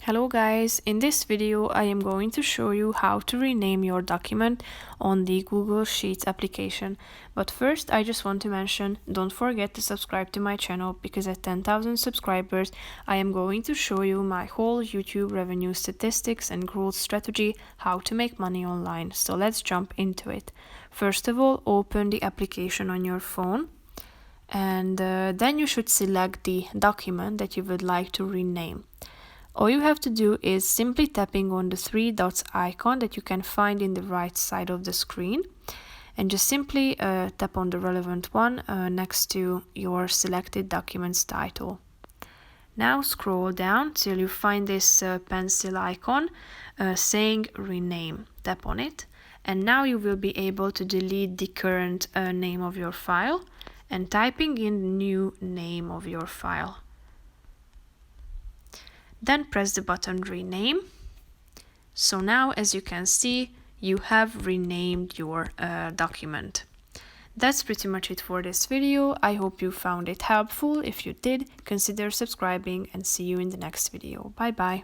Hello guys, in this video I am going to show you how to rename your document on the Google Sheets application. But first I just want to mention, don't forget to subscribe to my channel because at 10,000 subscribers I am going to show you my whole YouTube revenue statistics and growth strategy, how to make money online. So let's jump into it. First of all, open the application on your phone and then you should select the document that you would like to rename. All you have to do is simply tapping on the three dots icon that you can find in the right side of the screen, and just simply tap on the relevant one next to your selected document's title. Now scroll down till you find this pencil icon saying rename. Tap on it, and now you will be able to delete the current name of your file and typing in the new name of your file. Then press the button rename. So now, as you can see, you have renamed your document. That's pretty much it for this video. I hope you found it helpful. If you did, consider subscribing and see you in the next video. Bye bye.